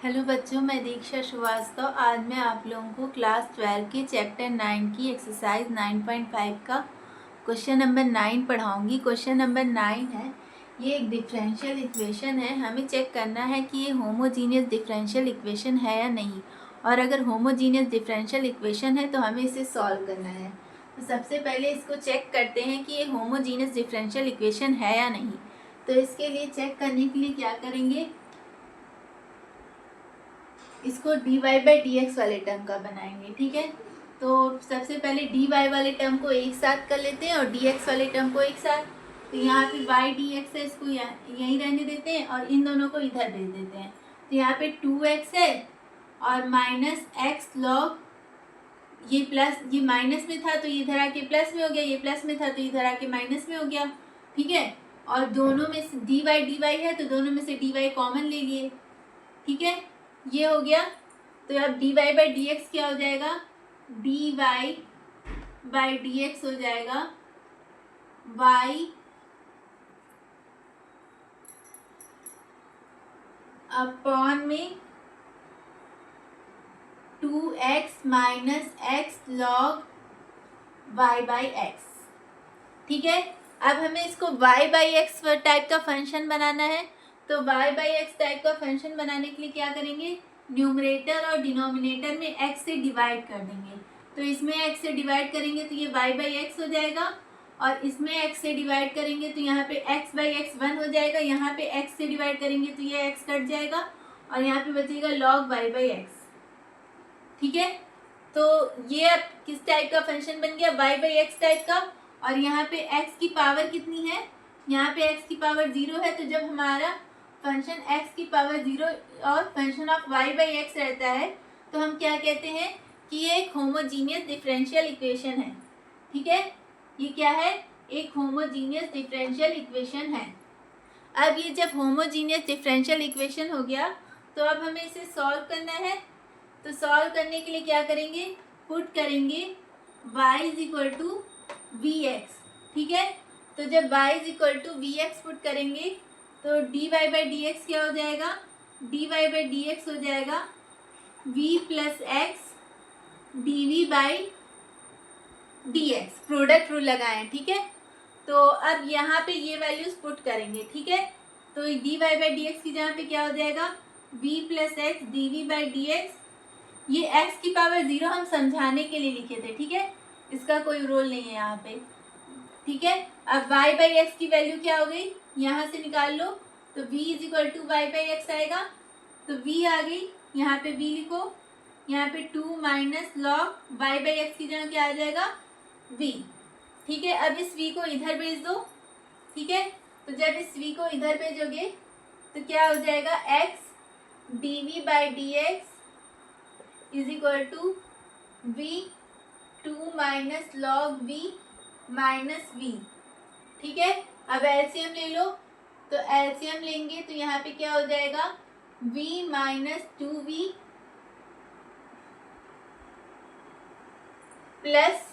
Hello बच्चों, मैं दीक्षा श्रीवास्तव। आज मैं आप लोगों को क्लास 12 की चैप्टर 9 की एक्सरसाइज 9.5 का क्वेश्चन नंबर 9 पढ़ाऊंगी। क्वेश्चन नंबर 9 है, ये एक डिफरेंशियल इक्वेशन है। हमें चेक करना है कि ये होमोजीनियस डिफरेंशियल इक्वेशन है या नहीं, और अगर होमोजीनियस डिफरेंशियल इक्वेशन है तो हमें इसे सॉल्व करना है। तो सबसे पहले इसको चेक करते हैं कि ये होमोजीनियस डिफरेंशियल इक्वेशन है या नहीं। तो इसके लिए चेक करने के लिए क्या करेंगे, इसको dy बाई dx वाले टर्म का बनाएंगे। ठीक है, तो सबसे पहले dy वाले टर्म को एक साथ कर लेते हैं और dx वाले टर्म को एक साथ। तो यहाँ पे y dx है, इसको यहीं रहने देते हैं और इन दोनों को इधर भेज देते हैं। तो यहाँ पे 2x है और माइनस एक्स लॉग, ये प्लस, ये माइनस में था तो ये इधर आके प्लस में हो गया, ये प्लस में था तो इधर आके माइनस में हो गया। ठीक है, और दोनों में से dy है तो दोनों में से dy कॉमन ले लिए। ठीक है, ये हो गया। तो अब dy बाई dx क्या हो जाएगा, dy बाई dx हो जाएगा y अपॉन में 2x minus x log y by x. ठीक है, अब हमें इसको y बाई एक्स टाइप का फंक्शन बनाना है। तो y बाई एक्स टाइप का फंक्शन बनाने के लिए क्या करेंगे, न्यूमरेटर और डिनोमिनेटर में x से डिवाइड कर देंगे। तो इसमें x से डिवाइड करेंगे तो ये y बाई एक्स हो जाएगा, और इसमें x से डिवाइड करेंगे तो यहाँ पे x बाई एक्स 1 हो जाएगा। यहाँ पे x से डिवाइड करेंगे तो ये x कट जाएगा और यहाँ पे बचेगा log y बाई एक्स। ठीक है, तो ये अब किस टाइप का फंक्शन बन गया, y बाई एक्स टाइप का। और यहाँ पे x की पावर कितनी है, यहाँ पे x की पावर 0 है। तो जब हमारा फंक्शन x की पावर 0 और function of y by x रहता है तो हम क्या कहते हैं कि ये एक होमोजीनियस डिफरेंशियल इक्वेशन है। ठीक है, ये क्या है, एक होमोजीनियस डिफरेंशियल इक्वेशन है। अब ये जब होमोजीनियस डिफरेंशियल इक्वेशन हो गया तो अब हमें इसे सॉल्व करना है। तो सॉल्व करने के लिए क्या करेंगे, पुट करेंगे y is equal to v x. ठीक है, तो जब y is equal to v x put करेंगे तो dy बाई डी एक्स क्या हो जाएगा, dy बाई डी एक्स हो जाएगा v plus x D by d x. Product rule लगाएं। ठीक है, तो अब यहाँ पे ये वैल्यूज पुट करेंगे। ठीक है, तो dy बाई डी एक्स की जगह पे क्या हो जाएगा, v plus x D by d x. ये x की पावर 0 हम समझाने के लिए लिखे थे। ठीक है, इसका कोई रोल नहीं है यहाँ पे। ठीक है, अब y बाई एक्स की वैल्यू क्या हो गई, यहाँ से निकाल लो। तो v is equal to y by x आएगा, तो v आ गई, यहाँ पे v लिखो। यहाँ पे 2 minus log y by x की जगह क्या आ जाएगा, v। ठीक है, अब इस v को इधर भेज दो। ठीक है, तो जब इस v को इधर भेजोगे तो क्या हो जाएगा, x d by d x is equal to v 2 minus log v minus v। ठीक है, अब एलसीएम ले लो। तो एलसीएम लेंगे तो यहाँ पे क्या हो जाएगा, v minus 2v plus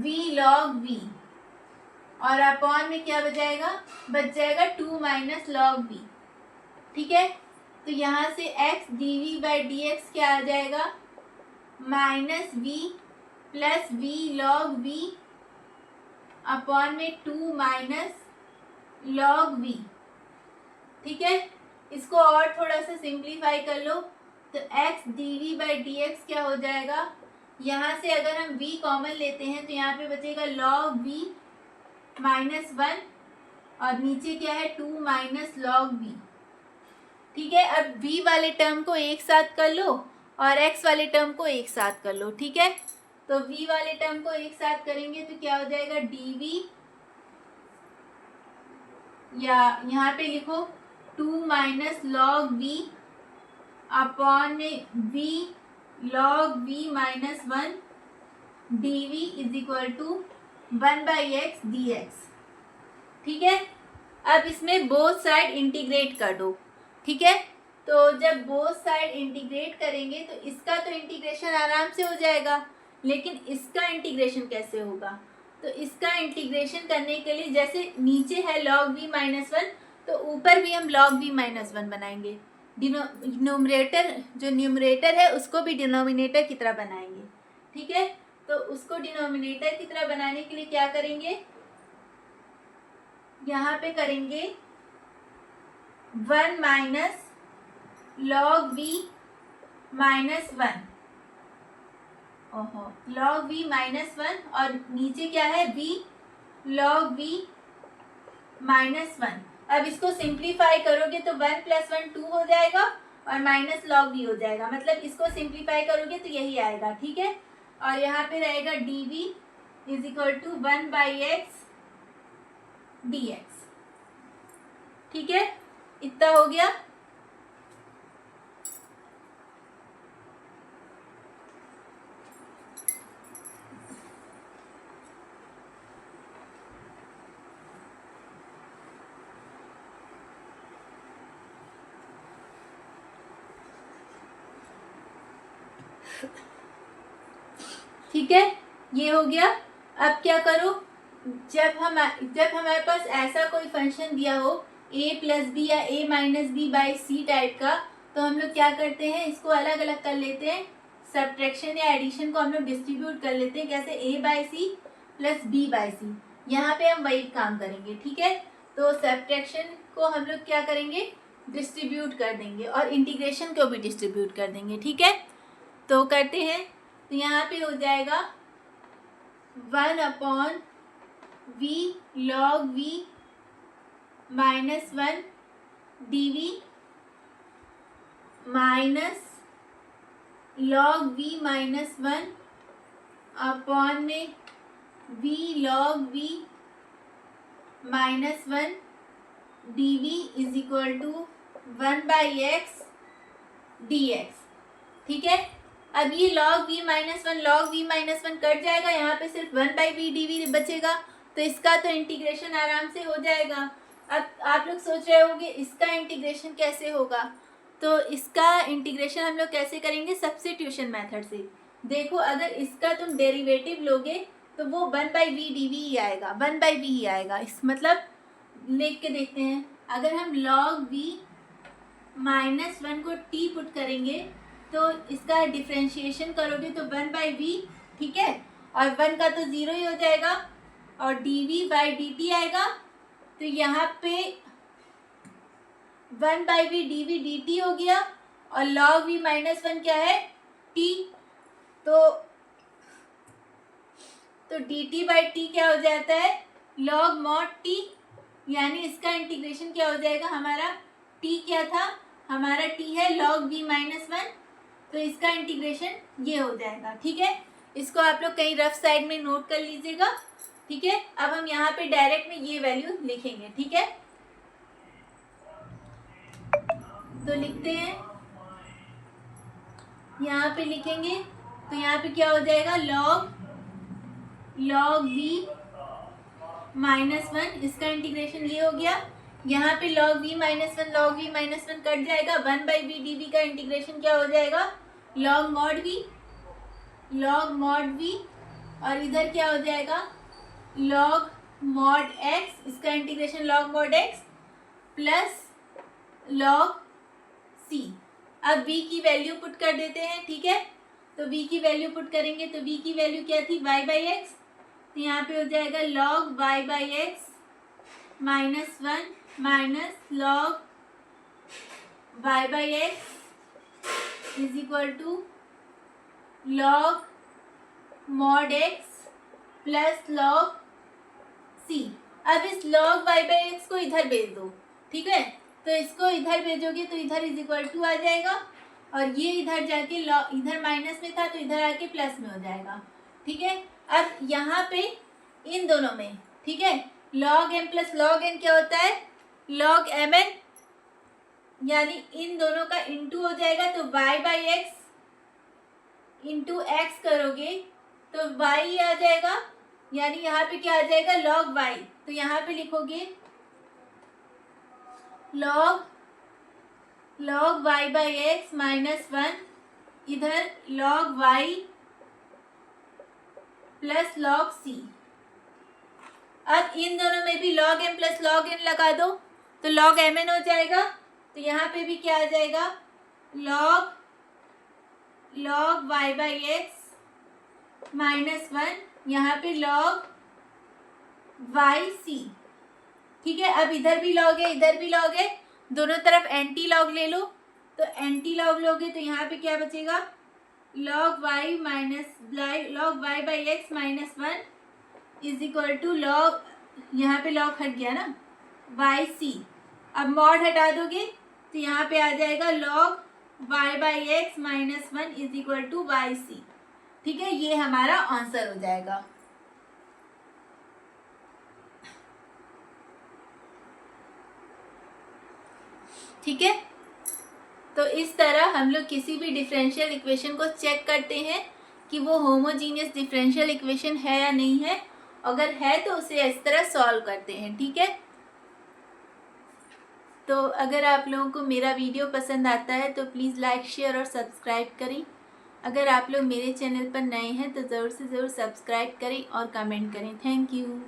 v log v, और अपॉन में क्या बच जाएगा 2 माइनस लॉग v। ठीक है, तो यहाँ से x d by d x क्या आ जाएगा, minus v plus v log v upon में 2 माइनस लॉग v। ठीक है, इसको और थोड़ा सा सिंप्लीफाई कर लो। तो x d by d x क्या हो जाएगा, यहाँ से अगर हम v कॉमन लेते हैं तो यहाँ पे बचेगा log v माइनस 1 और नीचे क्या है 2 माइनस लॉग v। ठीक है, अब v वाले टर्म को एक साथ कर लो और x वाले टर्म को एक साथ कर लो। ठीक है, तो v वाले टर्म को एक साथ करेंगे तो क्या हो जाएगा, dv, या यहाँ पे लिखो 2 माइनस लॉग v अपॉन में v log v minus 1 dv is equal to 1 by x d x. ठीक है, अब इसमें बोथ साइड इंटीग्रेट कर दो। ठीक है, तो जब बोथ साइड इंटीग्रेट करेंगे तो इसका तो इंटीग्रेशन आराम से हो जाएगा, लेकिन इसका इंटीग्रेशन कैसे होगा, तो इसका इंटीग्रेशन करने के लिए जैसे नीचे है log v माइनस 1 तो ऊपर भी हम log v माइनस 1 बनाएंगे। न्यूमरेटर जो न्यूमरेटर है उसको भी डिनोमिनेटर की तरह बनाएंगे। ठीक है, तो उसको डिनोमिनेटर की तरह बनाने के लिए क्या करेंगे, यहाँ पे करेंगे 1 माइनस लॉग v माइनस 1, ओहो, लॉग v माइनस 1, और नीचे क्या है v लॉग v माइनस 1। अब इसको सिंप्लीफाई करोगे तो 1 प्लस 1 2 हो जाएगा और माइनस लॉग v हो जाएगा, मतलब इसको सिंप्लीफाई करोगे तो यही आएगा। ठीक है, और यहाँ पे रहेगा dv is equal to 1 by x dx। ठीक है, इतना हो गया। ठीक है, ये हो गया। अब क्या करो, जब हमारे पास ऐसा कोई फंक्शन दिया हो a प्लस बी या a minus b by c type का, तो हम लोग क्या करते हैं, इसको अलग अलग कर लेते हैं। सब्ट्रैक्शन या एडिशन को हम लोग डिस्ट्रीब्यूट कर लेते हैं, कैसे a by C plus b by C. यहाँ पे हम वही काम करेंगे। ठीक है, तो सब्ट्रैक्शन को हम लोग क्या करेंगे, डिस्ट्रीब्यूट कर देंगे, और इंटीग्रेशन को भी डिस्ट्रीब्यूट कर देंगे। ठीक है, तो करते हैं। तो यहाँ पे हो जाएगा 1 upon v log v minus 1 dv minus log v minus 1 upon में v log v minus 1 dv is equal to 1 by x dx। ठीक है, अब ये log v minus 1 log v minus 1 cut जाएगा, यहाँ पे सिर्फ 1 बाई वी dv बचेगा, तो इसका तो इंटीग्रेशन आराम से हो जाएगा। अब आप लोग सोच रहे होंगे इसका इंटीग्रेशन कैसे होगा, तो इसका इंटीग्रेशन हम लोग कैसे करेंगे, सब्स्टिट्यूशन मेथड से। देखो, अगर इसका तुम डेरिवेटिव लोगे तो वो 1 बाई वी dv ही आएगा, 1 बाई वी ही आएगा। इस मतलब लिख के देखते हैं, अगर हम log v माइनस 1 को t पुट करेंगे तो इसका डिफ्रेंशिएशन करोगे तो 1 बाई वी, ठीक है, और 1 का तो 0 ही हो जाएगा, और dv बाई dt आएगा, तो यहाँ पे 1 बाई वी dv dt हो गया, और log v माइनस 1 क्या है, t, तो dt बाई t क्या हो जाता है, log mod t, यानी इसका इंटीग्रेशन क्या हो जाएगा, हमारा t क्या था, हमारा t है log v माइनस 1, तो इसका इंटीग्रेशन ये हो जाएगा। ठीक है, इसको आप लोग कहीं रफ साइड में नोट कर लीजिएगा। ठीक है, अब हम यहाँ पे डायरेक्ट में ये वैल्यू लिखेंगे। ठीक है, तो लिखते हैं, यहाँ पे लिखेंगे, तो यहाँ पे क्या हो जाएगा, log v माइनस 1, इसका इंटीग्रेशन ये हो गया। यहाँ पे log v minus 1 log v minus 1 cut जाएगा, 1 बाई वी dv का इंटीग्रेशन क्या हो जाएगा, log mod v, और इधर क्या हो जाएगा, log mod x, इसका integration log mod x plus log c। अब v की वैल्यू पुट कर देते हैं। ठीक है, तो v की वैल्यू पुट करेंगे, तो v की वैल्यू क्या थी, y बाई एक्स, तो यहाँ पे हो जाएगा log y by x minus 1 minus log y by x is equal to log mod x plus log c। अब इस log y बाई एक्स को इधर भेज दो। ठीक है, तो इसको इधर भेजोगे तो इधर इज इक्वल टू आ जाएगा, और ये इधर जाके इधर माइनस में था तो इधर आके प्लस में हो जाएगा। ठीक है, अब यहाँ पे इन दोनों में, ठीक है, log m plus log n क्या होता है, log mn, यानी इन दोनों का इंटू हो जाएगा, तो y by x into x करोगे तो y आ जाएगा, यानी यहाँ पे क्या आ जाएगा, log y, तो यहाँ पे लिखोगे log y by x minus 1, इधर log y plus log c। अब इन दोनों में भी log m plus log n लगा दो, तो log mn हो जाएगा, तो यहाँ पे भी क्या आ जाएगा, log y by x minus 1, यहाँ पे log वाई सी। ठीक है, अब इधर भी लॉग है इधर भी लॉग है, दोनों तरफ एंटी लॉग ले लो। तो एंटी लॉग लोगे तो यहाँ पे क्या बचेगा, log y by x minus 1 is equal to log, यहाँ पे लॉग हट गया ना, वाई सी। अब मॉड हटा दोगे तो यहाँ पे आ जाएगा log y by x minus 1 is equal to y c. ठीक है, ये हमारा आंसर हो जाएगा। ठीक है, तो इस तरह हम लोग किसी भी डिफरेंशियल इक्वेशन को चेक करते हैं कि वो होमोजीनियस डिफरेंशियल इक्वेशन है या नहीं है। अगर है तो उसे इस तरह सॉल्व करते हैं। ठीक है, तो अगर आप लोगों को मेरा वीडियो पसंद आता है तो प्लीज़ लाइक शेयर और सब्सक्राइब करें। अगर आप लोग मेरे चैनल पर नए हैं तो ज़रूर से ज़रूर सब्सक्राइब करें और कमेंट करें। Thank you.